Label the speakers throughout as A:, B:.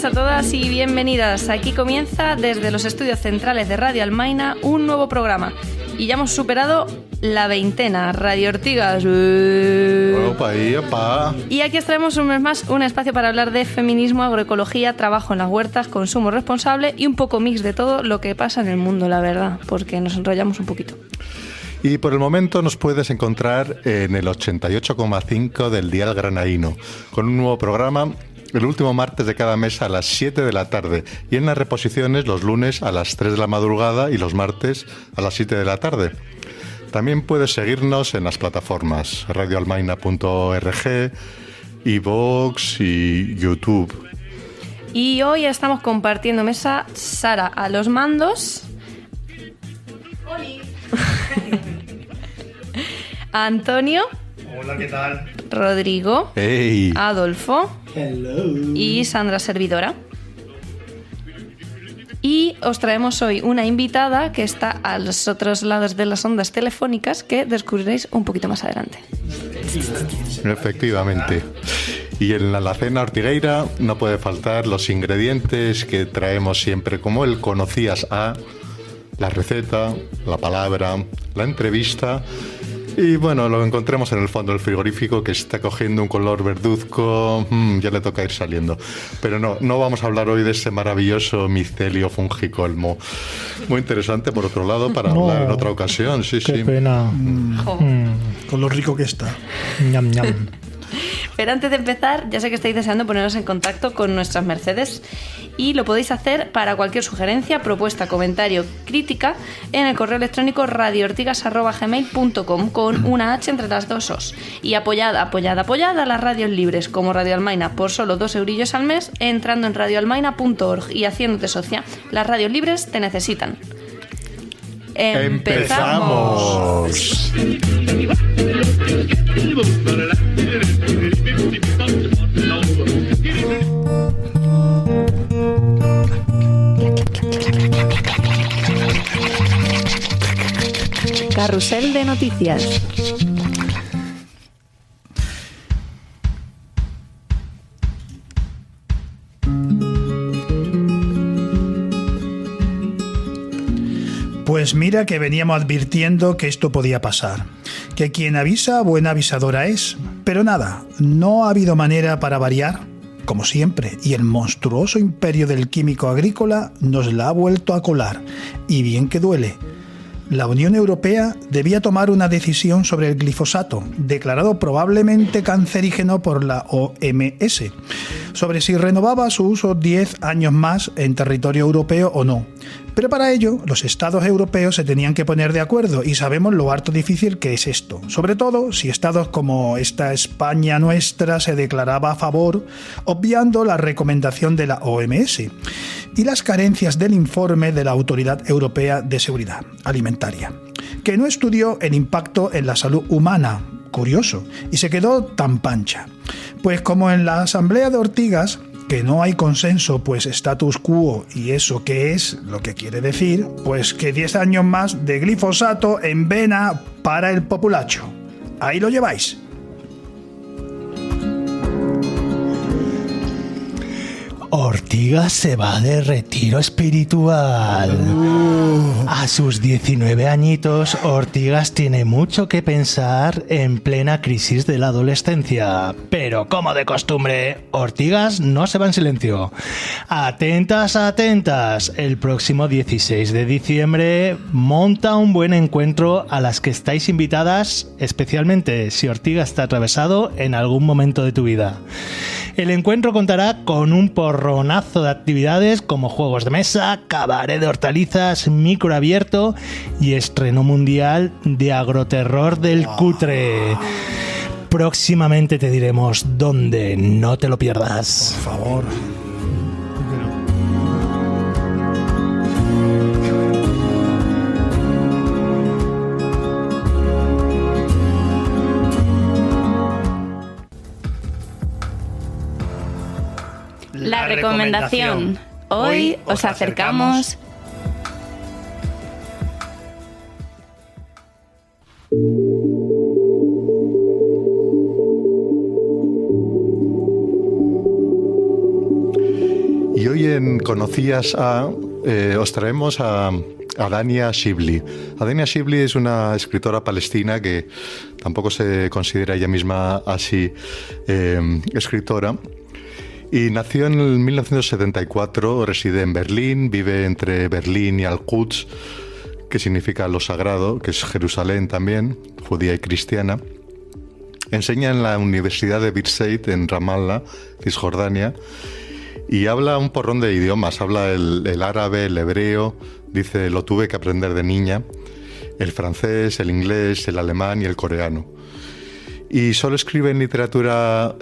A: A todas y bienvenidas. Aquí comienza desde los estudios centrales de Radio Almaina un nuevo programa y ya hemos superado la veintena. Radio Ortigas.
B: Opa, opa.
A: Y aquí os traemos un mes más un espacio para hablar de feminismo, agroecología, trabajo en las huertas, consumo responsable y un poco mix de todo lo que pasa en el mundo, la verdad, porque nos enrollamos un poquito.
B: Y por el momento nos puedes encontrar en el 88,5 del dial granaíno con un nuevo programa el último martes de cada mes a las 7 de la tarde y en las reposiciones los lunes a las 3 de la madrugada y los martes a las 7 de la tarde. También puedes seguirnos en las plataformas radioalmaina.org, iVoox y YouTube.
A: Y hoy estamos compartiendo mesa Sara a los mandos. ¡Holi! Antonio.
C: Hola, ¿qué tal?
A: Rodrigo.
B: ¡Hey!
A: Adolfo.
D: Hello.
A: Y Sandra Servidora. Y os traemos hoy una invitada que está a los otros lados de las ondas telefónicas que descubriréis un poquito más adelante.
B: Efectivamente. Y en la alacena Ortigueira no puede faltar los ingredientes que traemos siempre, como el conocías a, la receta, la palabra, la entrevista. Y bueno, lo encontremos en el fondo del frigorífico que está cogiendo un color verduzco, ya le toca ir saliendo. Pero no vamos a hablar hoy de ese maravilloso micelio fungicolmo. Muy interesante, por otro lado, para hablar en otra ocasión. Sí,
D: qué
B: sí.
D: Pena.
C: Con lo rico que está.
D: Ñam, ñam.
A: Pero antes de empezar, ya sé que estáis deseando poneros en contacto con nuestras Mercedes y lo podéis hacer para cualquier sugerencia, propuesta, comentario, crítica en el correo electrónico radioortigas@gmail.com con una H entre las dos Os. Y apoyada a las radios libres como Radio Almaina por solo 2 eurillos al mes entrando en radioalmaina.org y haciéndote socia. Las radios libres te necesitan.
B: ¡Empezamos!
A: Carrusel de noticias.
C: Pues mira que veníamos advirtiendo que esto podía pasar, que quien avisa buena avisadora es, pero nada, no ha habido manera para variar, como siempre, y el monstruoso imperio del químico agrícola nos la ha vuelto a colar, y bien que duele. La Unión Europea debía tomar una decisión sobre el glifosato, declarado probablemente cancerígeno por la OMS, sobre si renovaba su uso 10 años más en territorio europeo o no. Pero para ello, los estados europeos se tenían que poner de acuerdo y sabemos lo harto difícil que es esto. Sobre todo si estados como esta España nuestra se declaraba a favor, obviando la recomendación de la OMS y las carencias del informe de la Autoridad Europea de Seguridad Alimentaria, que no estudió el impacto en la salud humana, curioso, y se quedó tan pancha. Pues como en la Asamblea de Ortigas, que no hay consenso, pues status quo, y eso qué es, lo que quiere decir, pues que 10 años más de glifosato en vena para el populacho. Ahí lo lleváis.
D: Ortigas se va de retiro espiritual. A sus 19 añitos, Ortigas tiene mucho que pensar en plena crisis de la adolescencia. Pero, como de costumbre, Ortigas no se va en silencio. Atentas, atentas. El próximo 16 de diciembre monta un buen encuentro a las que estáis invitadas, especialmente si Ortigas está atravesado en algún momento de tu vida. El encuentro contará con un porronazo de actividades como juegos de mesa, cabaret de hortalizas, micro abierto y estreno mundial de Agroterror del Cutre. Próximamente te diremos dónde, no te lo pierdas.
C: Por favor.
A: La recomendación. Hoy os acercamos...
B: Y hoy en Conocías a os traemos a Dania Shibli. Dania Shibli es una escritora palestina que tampoco se considera ella misma así escritora. Y nació en 1974, reside en Berlín, vive entre Berlín y Al-Quds, que significa lo sagrado, que es Jerusalén también, judía y cristiana. Enseña en la Universidad de Birzeit en Ramallah, Cisjordania, y habla un porrón de idiomas. Habla el árabe, el hebreo, dice, lo tuve que aprender de niña, el francés, el inglés, el alemán y el coreano. Y solo escribe en literatura,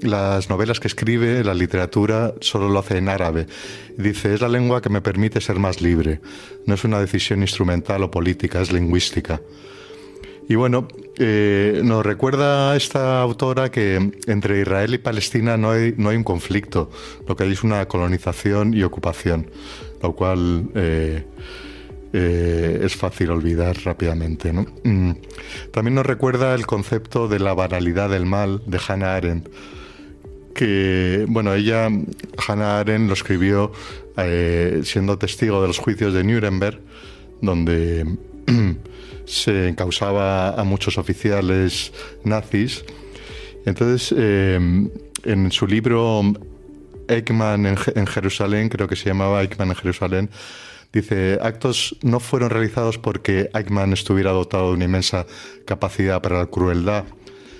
B: las novelas que escribe, la literatura, solo lo hace en árabe. Dice, es la lengua que me permite ser más libre. No es una decisión instrumental o política, es lingüística. Y bueno, nos recuerda a esta autora que entre Israel y Palestina no hay un conflicto. Lo que hay es una colonización y ocupación, lo cual... es fácil olvidar rápidamente, ¿no? También nos recuerda el concepto de la banalidad del mal de Hannah Arendt, que, bueno, Hannah Arendt lo escribió siendo testigo de los juicios de Nuremberg, donde se encausaba a muchos oficiales nazis. Entonces, en su libro Eichmann en Jerusalén, creo que se llamaba Eichmann en Jerusalén, dice, actos no fueron realizados porque Eichmann estuviera dotado de una inmensa capacidad para la crueldad,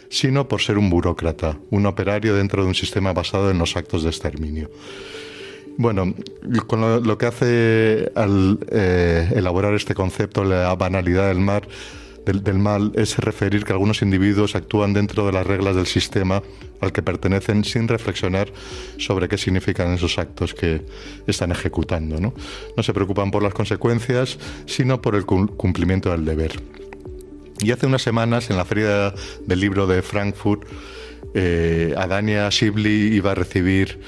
B: sino por ser un burócrata, un operario dentro de un sistema basado en los actos de exterminio. Bueno, con lo que hace al elaborar este concepto, la banalidad del mal, es referir que algunos individuos actúan dentro de las reglas del sistema al que pertenecen sin reflexionar sobre qué significan esos actos que están ejecutando, ¿no? No se preocupan por las consecuencias, sino por el cumplimiento del deber. Y hace unas semanas, en la Feria del Libro de Frankfurt, Dania Shibli iba a recibir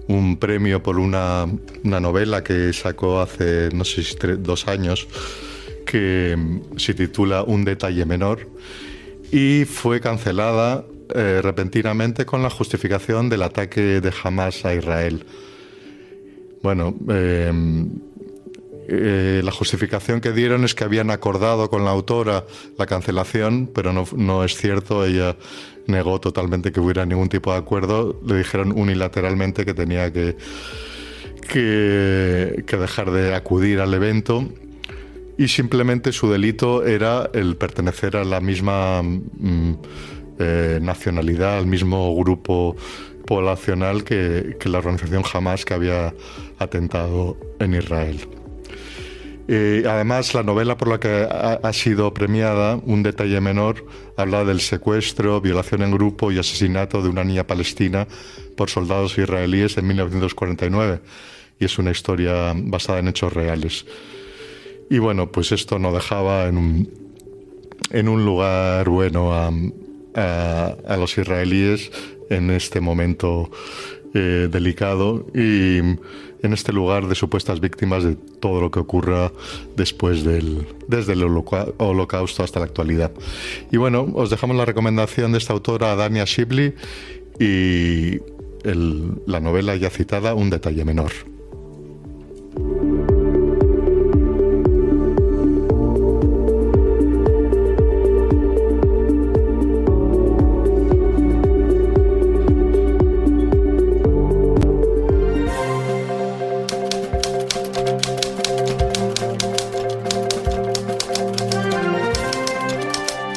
B: un premio por una novela que sacó hace, no sé si 2 años, que se titula Un detalle menor, y fue cancelada repentinamente con la justificación del ataque de Hamas a Israel. Bueno, la justificación que dieron es que habían acordado con la autora la cancelación, pero no es cierto. Ella negó totalmente que hubiera ningún tipo de acuerdo. Le dijeron unilateralmente que tenía que dejar de acudir al evento, y simplemente su delito era el pertenecer a la misma nacionalidad, al mismo grupo poblacional que la organización Hamas, que había atentado en Israel. Además, la novela por la que ha sido premiada, Un detalle menor, habla del secuestro, violación en grupo y asesinato de una niña palestina por soldados israelíes en 1949, y es una historia basada en hechos reales. Y bueno, pues esto no dejaba en un lugar bueno a los israelíes en este momento delicado, y en este lugar de supuestas víctimas de todo lo que ocurra desde el Holocausto hasta la actualidad. Y bueno, os dejamos la recomendación de esta autora, Dania Shibli, y la novela ya citada, Un detalle menor.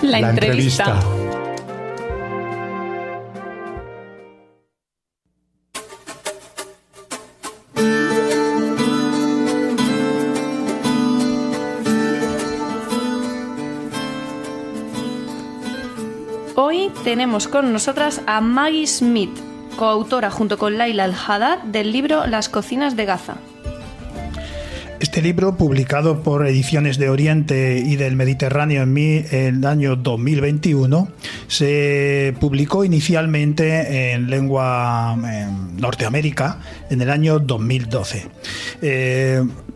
A: La entrevista. tenemos con nosotras a Maggie Smith, coautora junto con Laila Al-Haddad del libro Las cocinas de Gaza.
C: Este libro, publicado por Ediciones de Oriente y del Mediterráneo en el año 2021, se publicó inicialmente en lengua Norteamérica en el año 2012.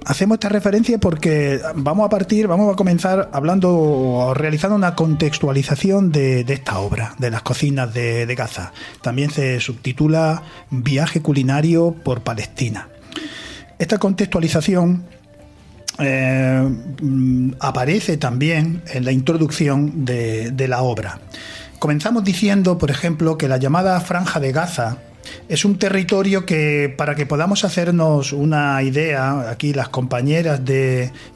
C: Hacemos esta referencia porque vamos a comenzar hablando o realizando una contextualización de esta obra, de Las cocinas de Gaza. También se subtitula Viaje culinario por Palestina. Esta contextualización aparece también en la introducción de la obra. Comenzamos diciendo, por ejemplo, que la llamada Franja de Gaza es un territorio que, para que podamos hacernos una idea, aquí las compañeras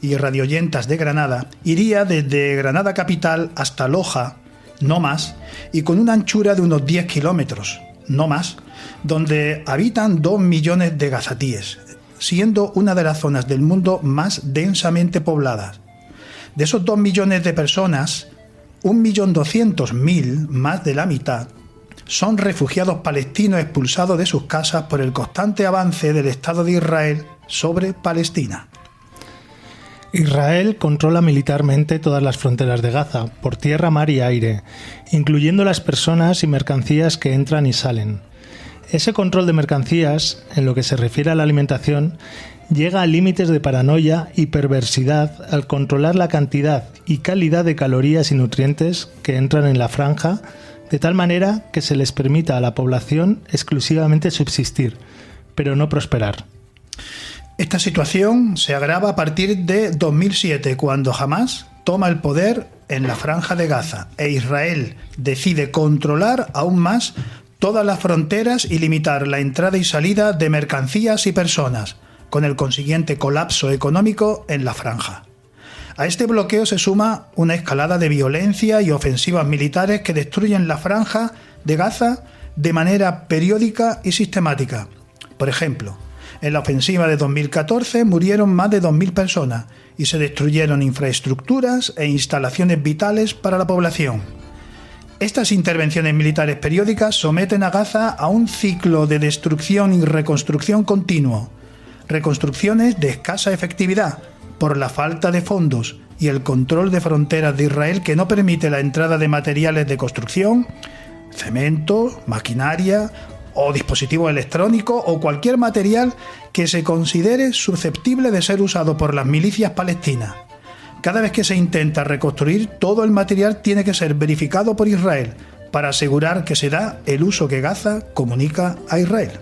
C: y radioyentas de Granada, iría desde Granada capital hasta Loja, no más, y con una anchura de unos 10 kilómetros, no más, donde habitan 2 millones de gazatíes, siendo una de las zonas del mundo más densamente pobladas. De esos 2 millones de personas, 1.200.000, más de la mitad, son refugiados palestinos expulsados de sus casas por el constante avance del Estado de Israel sobre Palestina.
D: Israel controla militarmente todas las fronteras de Gaza, por tierra, mar y aire, incluyendo las personas y mercancías que entran y salen. Ese control de mercancías, en lo que se refiere a la alimentación, llega a límites de paranoia y perversidad al controlar la cantidad y calidad de calorías y nutrientes que entran en la franja, de tal manera que se les permita a la población exclusivamente subsistir, pero no prosperar.
C: Esta situación se agrava a partir de 2007, cuando Hamás toma el poder en la Franja de Gaza e Israel decide controlar aún más todas las fronteras y limitar la entrada y salida de mercancías y personas, con el consiguiente colapso económico en la franja. A este bloqueo se suma una escalada de violencia y ofensivas militares que destruyen la Franja de Gaza de manera periódica y sistemática. Por ejemplo, en la ofensiva de 2014 murieron más de 2.000 personas y se destruyeron infraestructuras e instalaciones vitales para la población. Estas intervenciones militares periódicas someten a Gaza a un ciclo de destrucción y reconstrucción continuo. Reconstrucciones de escasa efectividad por la falta de fondos y el control de fronteras de Israel, que no permite la entrada de materiales de construcción, cemento, maquinaria o dispositivo electrónico o cualquier material que se considere susceptible de ser usado por las milicias palestinas. Cada vez que se intenta reconstruir, todo el material tiene que ser verificado por Israel para asegurar que se da el uso que Gaza comunica a Israel.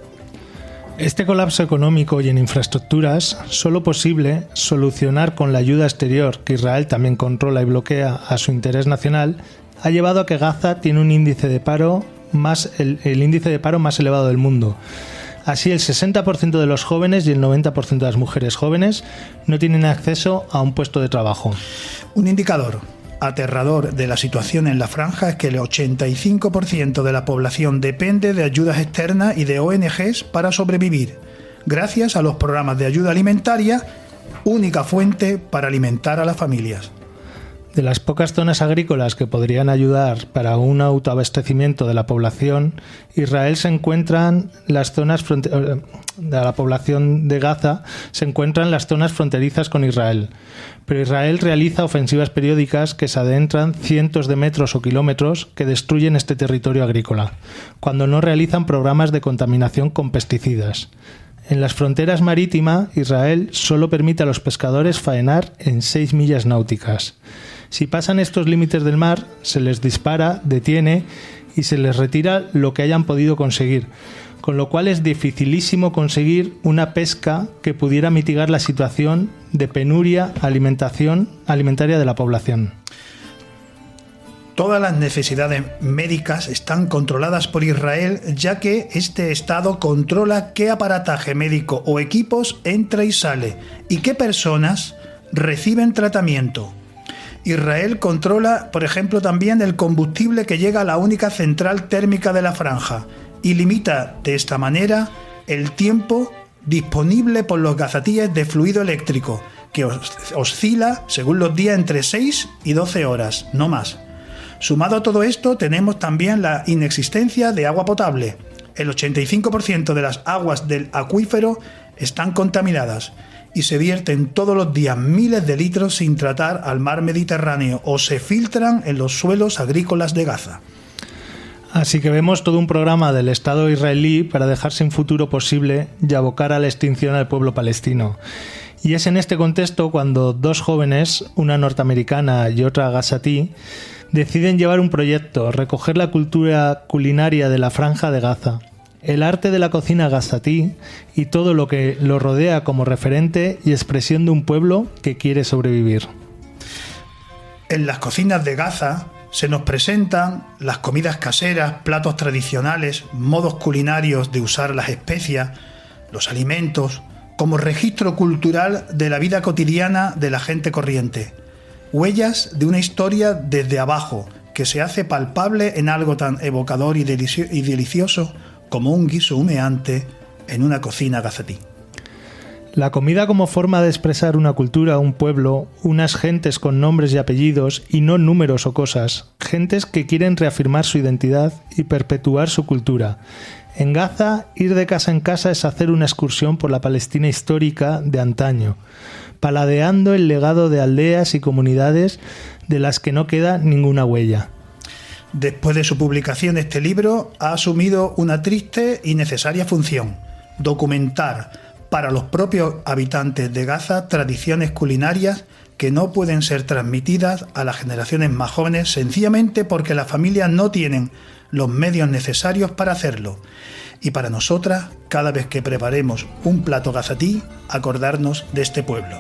D: Este colapso económico y en infraestructuras, solo posible solucionar con la ayuda exterior que Israel también controla y bloquea a su interés nacional, ha llevado a que Gaza tiene un índice de paro el índice de paro más elevado del mundo. Así, el 60% de los jóvenes y el 90% de las mujeres jóvenes no tienen acceso a un puesto de trabajo.
C: Un indicador aterrador de la situación en la franja es que el 85% de la población depende de ayudas externas y de ONGs para sobrevivir, gracias a los programas de ayuda alimentaria, única fuente para alimentar a las familias.
D: De las pocas zonas agrícolas que podrían ayudar para un autoabastecimiento de la población, Israel se encuentran las zonas de la población de Gaza se encuentran las zonas fronterizas con Israel. Pero Israel realiza ofensivas periódicas que se adentran cientos de metros o kilómetros que destruyen este territorio agrícola, cuando no realizan programas de contaminación con pesticidas. En las fronteras marítimas, Israel solo permite a los pescadores faenar en 6 millas náuticas. Si pasan estos límites del mar, se les dispara, detiene y se les retira lo que hayan podido conseguir, con lo cual es dificilísimo conseguir una pesca que pudiera mitigar la situación de penuria alimentaria de la población.
C: Todas las necesidades médicas están controladas por Israel, ya que este Estado controla qué aparataje médico o equipos entra y sale y qué personas reciben tratamiento. Israel controla, por ejemplo, también el combustible que llega a la única central térmica de la franja y limita de esta manera el tiempo disponible por los gazatíes de fluido eléctrico, que oscila, según los días, entre 6 y 12 horas, no más. Sumado a todo esto, tenemos también la inexistencia de agua potable. El 85% de las aguas del acuífero están contaminadas y se vierten todos los días miles de litros sin tratar al mar Mediterráneo o se filtran en los suelos agrícolas de Gaza.
D: Así que vemos todo un programa del Estado israelí para dejar sin futuro posible y abocar a la extinción al pueblo palestino. Y es en este contexto cuando dos jóvenes, una norteamericana y otra gazatí, deciden llevar un proyecto, recoger la cultura culinaria de la Franja de Gaza, el arte de la cocina gazatí y todo lo que lo rodea como referente y expresión de un pueblo que quiere sobrevivir.
C: En las cocinas de Gaza se nos presentan las comidas caseras, platos tradicionales, modos culinarios de usar las especias, los alimentos, como registro cultural de la vida cotidiana de la gente corriente. Huellas de una historia desde abajo, que se hace palpable en algo tan evocador y delicioso como un guiso humeante en una cocina gazatí.
D: La comida como forma de expresar una cultura, un pueblo, unas gentes con nombres y apellidos y no números o cosas, gentes que quieren reafirmar su identidad y perpetuar su cultura. En Gaza, ir de casa en casa es hacer una excursión por la Palestina histórica de antaño, paladeando el legado de aldeas y comunidades de las que no queda ninguna huella.
C: Después de su publicación, este libro ha asumido una triste y necesaria función: documentar para los propios habitantes de Gaza tradiciones culinarias que no pueden ser transmitidas a las generaciones más jóvenes sencillamente porque las familias no tienen los medios necesarios para hacerlo. Y para nosotras, cada vez que preparemos un plato gazatí, acordarnos de este pueblo.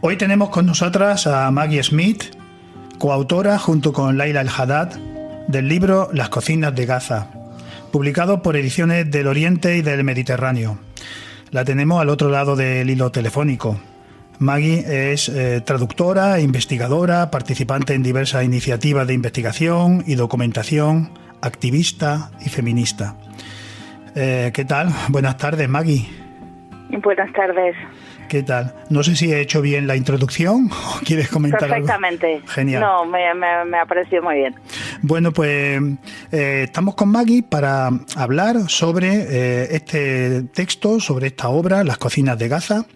C: Hoy tenemos con nosotras a Maggie Smith, coautora junto con Laila El Haddad del libro Las cocinas de Gaza, publicado por Ediciones del Oriente y del Mediterráneo. La tenemos al otro lado del hilo telefónico. Maggie es traductora, investigadora, participante en diversas iniciativas de investigación y documentación, activista y feminista. ¿Qué tal? Buenas tardes, Maggie.
E: Buenas tardes.
C: ¿Qué tal? No sé si he hecho bien la introducción o quieres comentar
E: Perfectamente.
C: Algo. Genial.
E: No, me ha parecido muy bien.
C: Bueno, pues estamos con Maggie para hablar sobre este texto, sobre esta obra, Las cocinas de Gaza,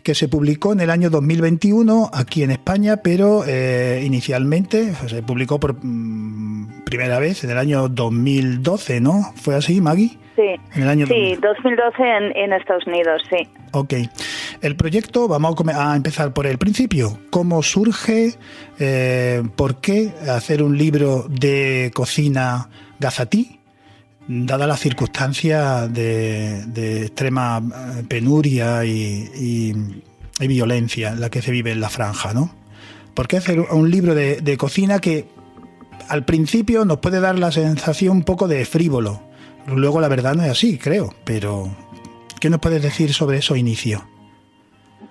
C: que se publicó en el año 2021 aquí en España, pero inicialmente se publicó por primera vez en el año 2012, ¿no? ¿Fue así, Maggie?
E: Sí,
C: en el año
E: 2012 en Estados Unidos, sí.
C: Ok. El proyecto, vamos a empezar por el principio. ¿Cómo surge? ¿Por qué hacer un libro de cocina gazatí? Dada la circunstancia de extrema penuria y violencia en la que se vive en la franja, ¿no? ¿Por qué hacer un libro de cocina que al principio nos puede dar la sensación un poco de frívolo? Luego la verdad no es así, creo, pero ¿qué nos puedes decir sobre esos inicios?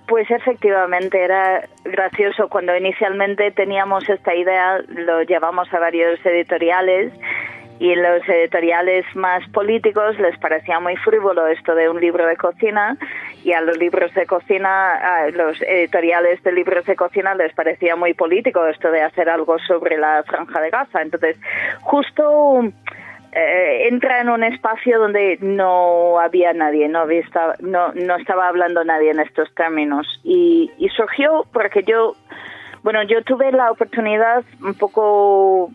E: Pues efectivamente era gracioso. Cuando inicialmente teníamos esta idea, lo llevamos a varios editoriales y en los editoriales más políticos les parecía muy frívolo esto de un libro de cocina, y a los libros de cocina, a los editoriales de libros de cocina les parecía muy político esto de hacer algo sobre la Franja de Gaza. Entonces, justo entra en un espacio donde no había nadie, no estaba hablando nadie en estos términos, y surgió porque yo tuve la oportunidad un poco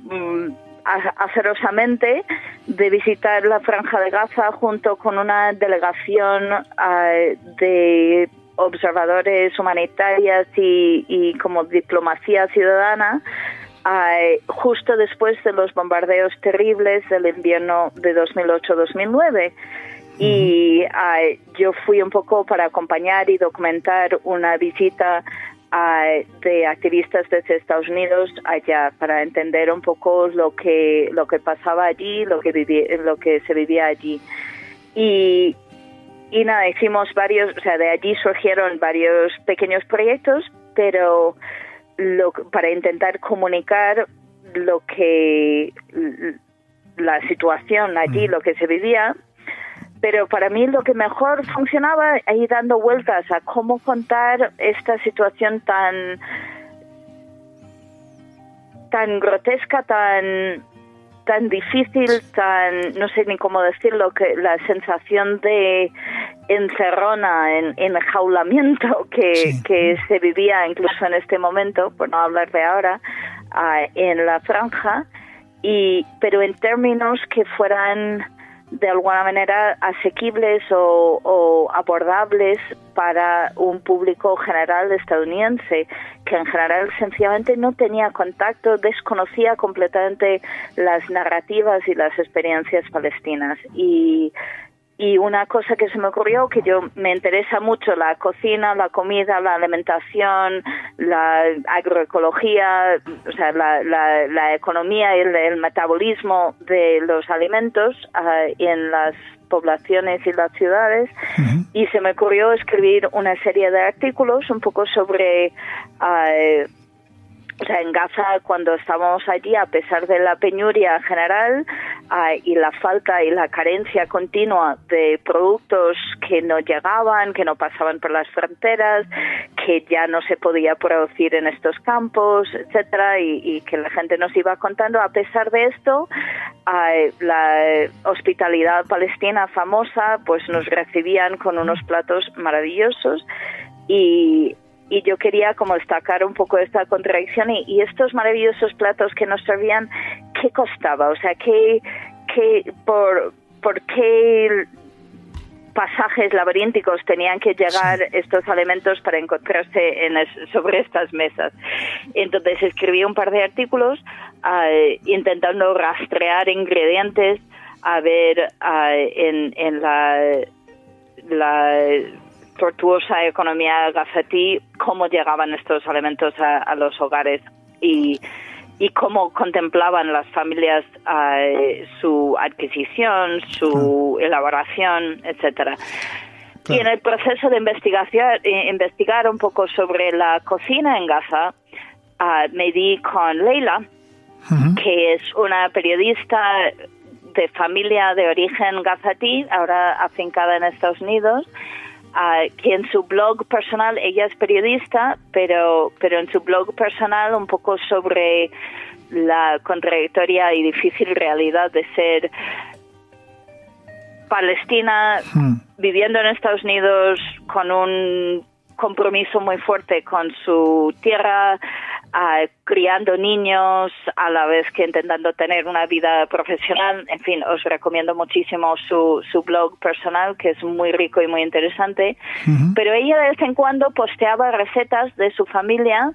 E: azarosamente de visitar la Franja de Gaza junto con una delegación de observadores humanitarias y como diplomacia ciudadana, justo después de los bombardeos terribles del invierno de 2008-2009. Y yo fui un poco para acompañar y documentar una visita de activistas desde Estados Unidos allá, para entender un poco lo que pasaba allí, lo que se vivía allí. Y nada, hicimos varios, de allí surgieron varios pequeños proyectos, pero para intentar comunicar la situación allí, lo que se vivía. Pero para mí lo que mejor funcionaba ahí dando vueltas a cómo contar esta situación tan grotesca, tan difícil, no sé ni cómo decirlo, que la sensación de encerrona, enjaulamiento que se vivía incluso en este momento, por no hablar de ahora, en la franja, pero en términos que fueran de alguna manera asequibles o abordables para un público general estadounidense, que en general sencillamente no tenía contacto, desconocía completamente las narrativas y las experiencias palestinas. Y una cosa que se me ocurrió, que me interesa mucho la cocina, la comida, la alimentación, la agroecología, o sea, la economía y el metabolismo de los alimentos en las poblaciones y las ciudades. Uh-huh. Y se me ocurrió escribir una serie de artículos un poco sobre... O sea, en Gaza, cuando estábamos allí, a pesar de la penuria general y la falta y la carencia continua de productos que no llegaban, que no pasaban por las fronteras, que ya no se podía producir en estos campos, etcétera, y que la gente nos iba contando, a pesar de esto, la hospitalidad palestina famosa, pues nos recibían con unos platos maravillosos y yo quería como destacar un poco esta contradicción y estos maravillosos platos que nos servían, ¿qué costaba? O sea, ¿por qué pasajes laberínticos tenían que llegar estos alimentos para encontrarse sobre estas mesas? Entonces escribí un par de artículos intentando rastrear ingredientes, a ver en la tortuosa economía gazatí, cómo llegaban estos alimentos a los hogares y cómo contemplaban las familias su adquisición, su elaboración, etcétera. Claro. Y en el proceso de investigar un poco sobre la cocina en Gaza, me di con Leila, uh-huh, que es una periodista de familia de origen gazatí, ahora afincada en Estados Unidos, que en su blog personal, ella es periodista, pero en su blog personal un poco sobre la contradictoria y difícil realidad de ser palestina, viviendo en Estados Unidos con un compromiso muy fuerte con su tierra, criando niños, a la vez que intentando tener una vida profesional. En fin, os recomiendo muchísimo su blog personal, que es muy rico y muy interesante. Uh-huh. Pero ella de vez en cuando posteaba recetas de su familia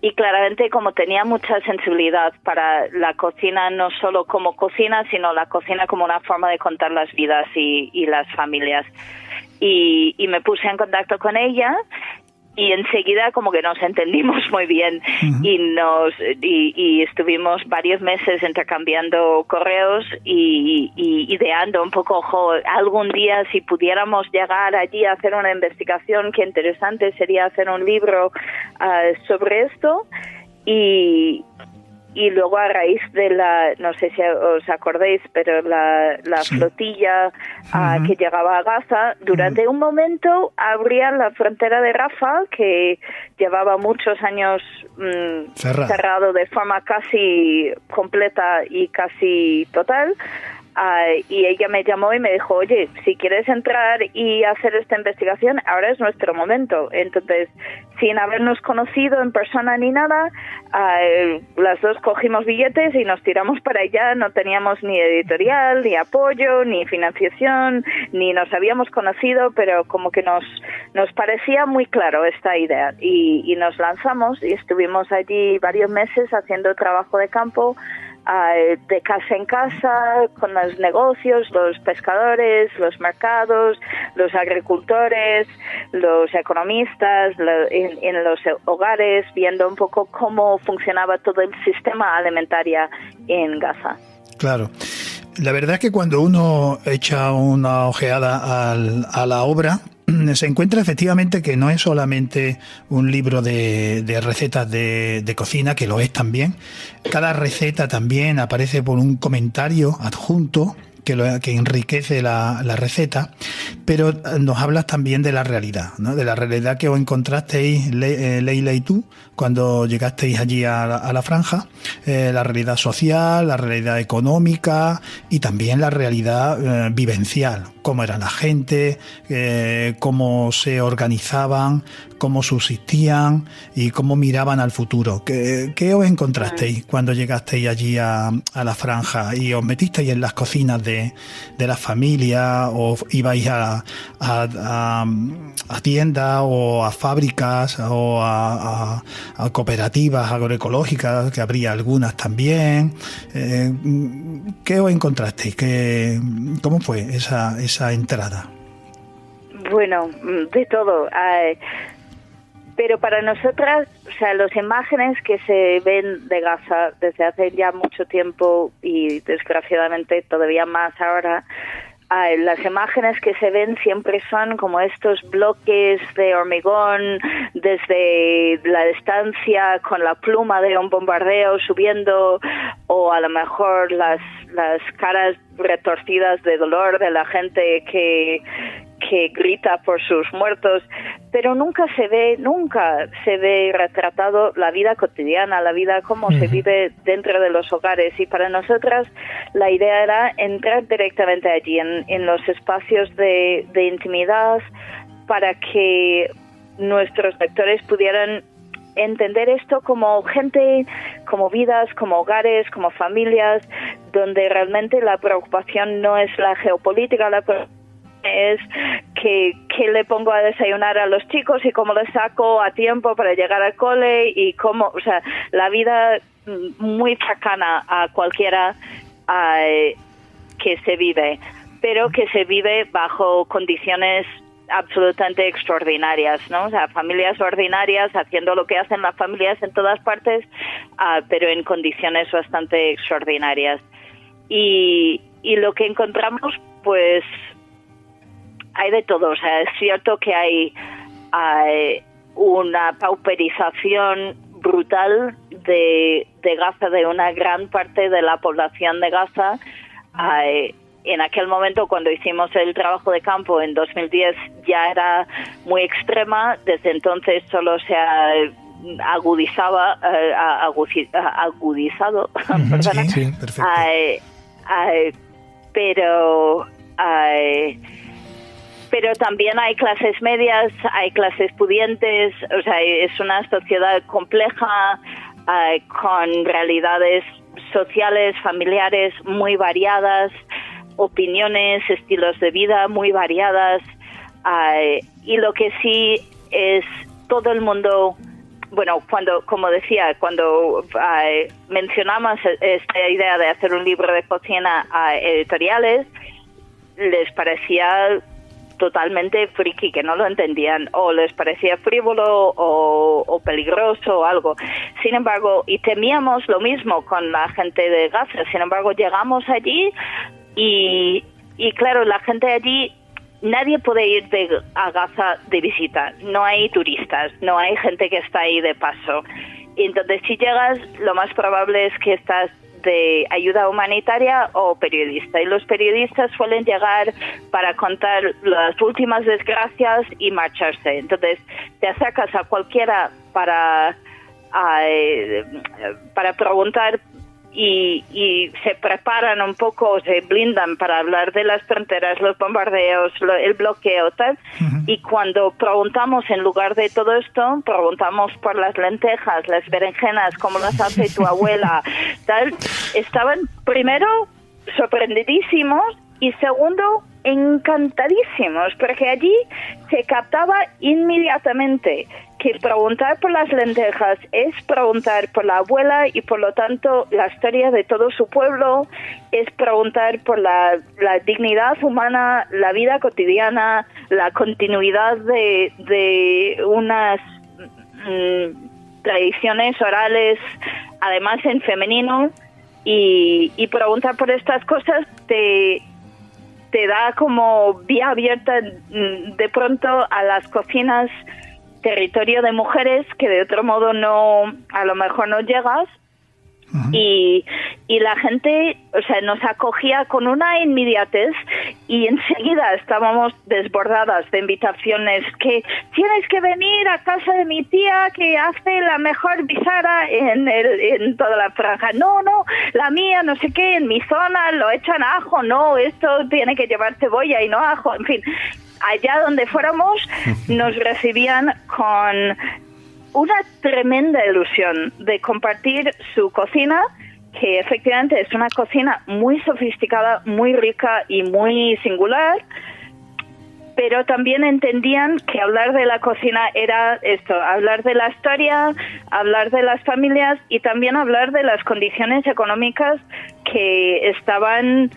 E: y claramente como tenía mucha sensibilidad para la cocina, no solo como cocina, sino la cocina como una forma de contar las vidas y las familias. Y me puse en contacto con ella y enseguida como que nos entendimos muy bien. Uh-huh. y estuvimos varios meses intercambiando correos y ideando un poco, algún día si pudiéramos llegar allí a hacer una investigación, qué interesante sería hacer un libro sobre esto. Y luego a raíz de no sé si os acordéis, pero la flotilla que llegaba a Gaza, durante un momento abría la frontera de Rafah, que llevaba muchos años cerrado de forma casi completa y casi total. Y ella me llamó y me dijo, oye, si quieres entrar y hacer esta investigación, ahora es nuestro momento. Entonces, sin habernos conocido en persona ni nada, las dos cogimos billetes y nos tiramos para allá. No teníamos ni editorial, ni apoyo, ni financiación, ni nos habíamos conocido, pero como que nos parecía muy claro esta idea. Y nos lanzamos y estuvimos allí varios meses haciendo trabajo de campo, de casa en casa, con los negocios, los pescadores, los mercados, los agricultores, los economistas, en los hogares, viendo un poco cómo funcionaba todo el sistema alimentario en Gaza.
C: Claro. La verdad es que cuando uno echa una ojeada a la obra, se encuentra efectivamente que no es solamente un libro de recetas de cocina, que lo es también. Cada receta también aparece por un comentario adjunto que enriquece la receta, pero nos hablas también de la realidad, ¿no? De la realidad que os encontrasteis, Leila y tú, cuando llegasteis allí a la franja, la realidad social, la realidad económica y también la realidad vivencial, cómo era la gente, cómo se organizaban, cómo subsistían y cómo miraban al futuro. ¿Qué os encontrasteis cuando llegasteis allí a la franja y os metisteis en las cocinas de las familias, o ibais a tiendas o a fábricas o a cooperativas agroecológicas, que habría algunas también? ¿Qué os encontrasteis? ¿Cómo fue esa entrada?
E: Bueno, de todo. Pero para nosotras, o sea, las imágenes que se ven de Gaza desde hace ya mucho tiempo y desgraciadamente todavía más ahora, las imágenes que se ven siempre son como estos bloques de hormigón desde la distancia con la pluma de un bombardeo subiendo, o a lo mejor las caras retorcidas de dolor de la gente que grita por sus muertos, pero nunca se ve retratado la vida cotidiana, la vida como se vive dentro de los hogares. Y para nosotras la idea era entrar directamente allí en los espacios de intimidad, para que nuestros lectores pudieran entender esto como gente, como vidas, como hogares, como familias, donde realmente la preocupación no es la geopolítica, la preocupación es que le pongo a desayunar a los chicos y cómo les saco a tiempo para llegar al cole, y cómo, o sea, la vida muy cercana a cualquiera que se vive, pero que se vive bajo condiciones absolutamente extraordinarias, ¿no? O sea, familias ordinarias haciendo lo que hacen las familias en todas partes, pero en condiciones bastante extraordinarias. Y lo que encontramos, pues, hay de todo. O sea, es cierto que hay una pauperización brutal de Gaza, de una gran parte de la población de Gaza. En aquel momento, cuando hicimos el trabajo de campo en 2010, ya era muy extrema. Desde entonces solo se ha agudizado, perdona.
C: Sí, perfecto.
E: Pero también hay clases medias, hay clases pudientes. O sea, es una sociedad compleja, con realidades sociales, familiares muy variadas, opiniones, estilos de vida muy variadas, y lo que sí es todo el mundo. Bueno, como decía, cuando mencionamos esta idea de hacer un libro de cocina a editoriales, les parecía totalmente friki, que no lo entendían, o les parecía frívolo o peligroso o algo. Sin embargo, y temíamos lo mismo con la gente de Gaza. Sin embargo, llegamos allí y claro, la gente allí, nadie puede ir a Gaza de visita. No hay turistas, no hay gente que está ahí de paso. Y entonces, si llegas, lo más probable es que estás de ayuda humanitaria o periodista, y los periodistas suelen llegar para contar las últimas desgracias y marcharse. Entonces te acercas a cualquiera para preguntar y se preparan un poco, se blindan para hablar de las fronteras, los bombardeos, el bloqueo, tal. Y cuando preguntamos, en lugar de todo esto, preguntamos por las lentejas, las berenjenas, cómo las hace tu abuela, tal, estaban primero sorprendidísimos y segundo encantadísimos, porque allí se captaba inmediatamente que preguntar por las lentejas es preguntar por la abuela, y por lo tanto la historia de todo su pueblo, es preguntar por la dignidad humana, la vida cotidiana, la continuidad de unas tradiciones orales, además en femenino, y preguntar por estas cosas te te da como vía abierta de pronto a las cocinas, territorio de mujeres que de otro modo no, a lo mejor no llegas. Y la gente, o sea, nos acogía con una inmediatez y enseguida estábamos desbordadas de invitaciones, que tienes que venir a casa de mi tía que hace la mejor bisara en toda la franja. No, la mía, no sé qué, en mi zona lo echan ajo, no, esto tiene que llevar cebolla y no ajo, en fin. Allá donde fuéramos nos recibían con una tremenda ilusión de compartir su cocina, que efectivamente es una cocina muy sofisticada, muy rica y muy singular, pero también entendían que hablar de la cocina era esto, hablar de la historia, hablar de las familias y también hablar de las condiciones económicas que estaban...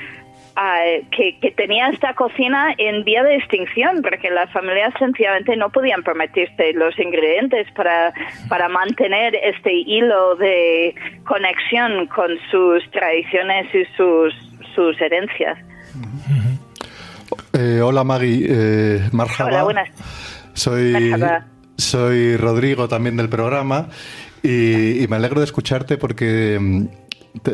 E: que tenía esta cocina en vía de extinción, porque las familias sencillamente no podían permitirse los ingredientes para mantener este hilo de conexión con sus tradiciones y sus herencias.
B: Hola Maggie, marhaba.
E: Hola, buenas.
B: Soy Rodrigo, también del programa, y me alegro de escucharte porque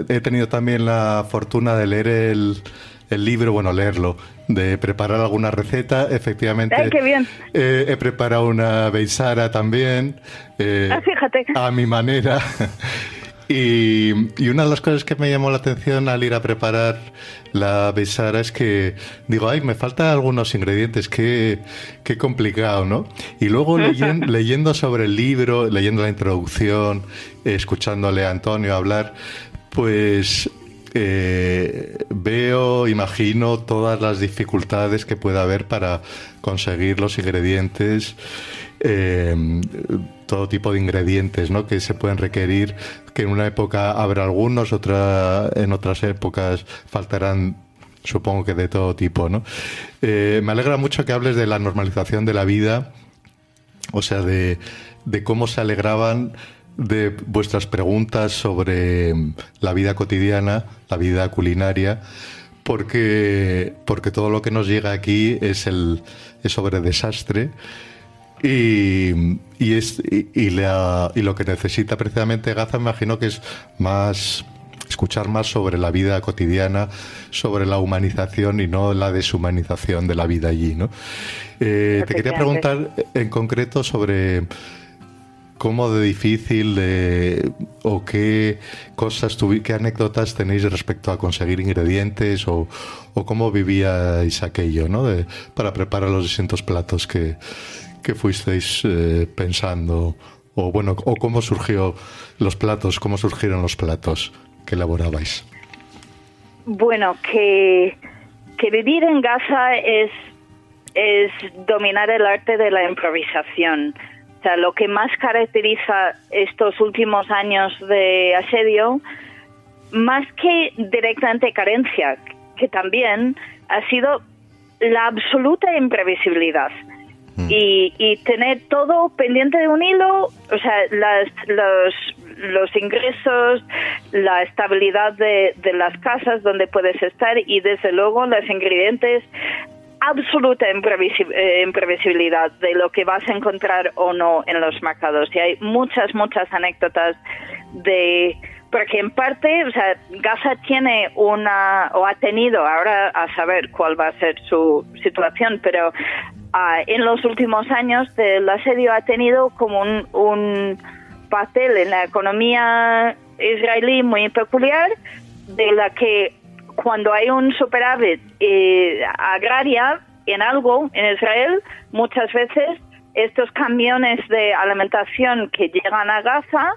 B: he tenido también la fortuna de leer el libro, bueno, leerlo, de preparar alguna receta. Efectivamente,
E: ¡ay, qué bien!
B: He preparado una beisara también,
E: fíjate,
B: a mi manera. Y una de las cosas que me llamó la atención al ir a preparar la beisara es que digo, ay, me faltan algunos ingredientes, qué complicado, ¿no? Y luego leyendo sobre el libro, leyendo la introducción, escuchándole a Antonio hablar, pues imagino todas las dificultades que puede haber para conseguir los ingredientes, todo tipo de ingredientes, ¿no?, que se pueden requerir, que en una época habrá algunos, en otras épocas faltarán, supongo que de todo tipo, ¿no? Me alegra mucho que hables de la normalización de la vida, o sea, de cómo se alegraban de vuestras preguntas sobre la vida cotidiana, la vida culinaria, porque todo lo que nos llega aquí es sobre desastre y lo que necesita precisamente Gaza, me imagino que es escuchar más sobre la vida cotidiana, sobre la humanización y no la deshumanización de la vida allí, ¿no? Te quería preguntar en concreto sobre cómo de difícil o qué cosas, qué anécdotas tenéis respecto a conseguir ingredientes o cómo vivíais aquello, ¿no?, para preparar los distintos platos que fuisteis pensando, o cómo surgieron los platos que elaborabais.
E: Bueno, que vivir en Gaza es dominar el arte de la improvisación. O sea, lo que más caracteriza estos últimos años de asedio, más que directamente carencia, que también ha sido la absoluta imprevisibilidad. Y tener todo pendiente de un hilo, o sea, los ingresos, la estabilidad de las casas donde puedes estar y desde luego los ingredientes, absoluta imprevisibilidad de lo que vas a encontrar o no en los mercados. Y hay muchas anécdotas porque en parte, o sea, Gaza tiene ha tenido, ahora a saber cuál va a ser su situación, pero en los últimos años del asedio ha tenido como un papel en la economía israelí muy peculiar, de la que cuando hay un superávit agraria en algo en Israel, muchas veces estos camiones de alimentación que llegan a Gaza,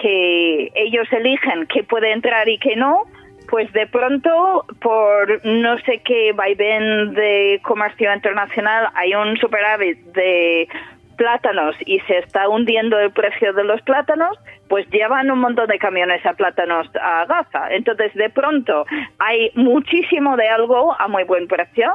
E: que ellos eligen qué puede entrar y qué no, pues de pronto, por no sé qué vaivén de comercio internacional, hay un superávit de plátanos y se está hundiendo el precio de los plátanos, pues llevan un montón de camiones a plátanos a Gaza. Entonces, de pronto, hay muchísimo de algo a muy buen precio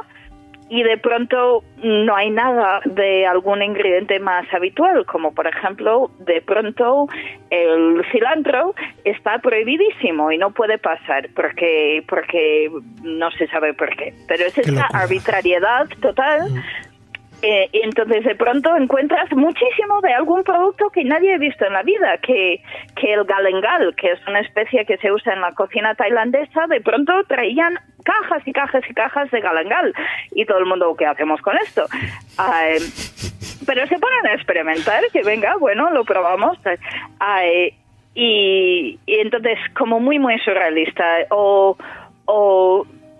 E: y de pronto no hay nada de algún ingrediente más habitual, como por ejemplo, de pronto el cilantro está prohibidísimo y no puede pasar porque no se sabe por qué. Pero es esta arbitrariedad total. Entonces de pronto encuentras muchísimo de algún producto que nadie ha visto en la vida, que el galangal, que es una especie que se usa en la cocina tailandesa, de pronto traían cajas y cajas y cajas de galangal y todo el mundo, ¿qué hacemos con esto? Pero se ponen a experimentar, que venga, bueno, lo probamos. Y entonces como muy muy surrealista, o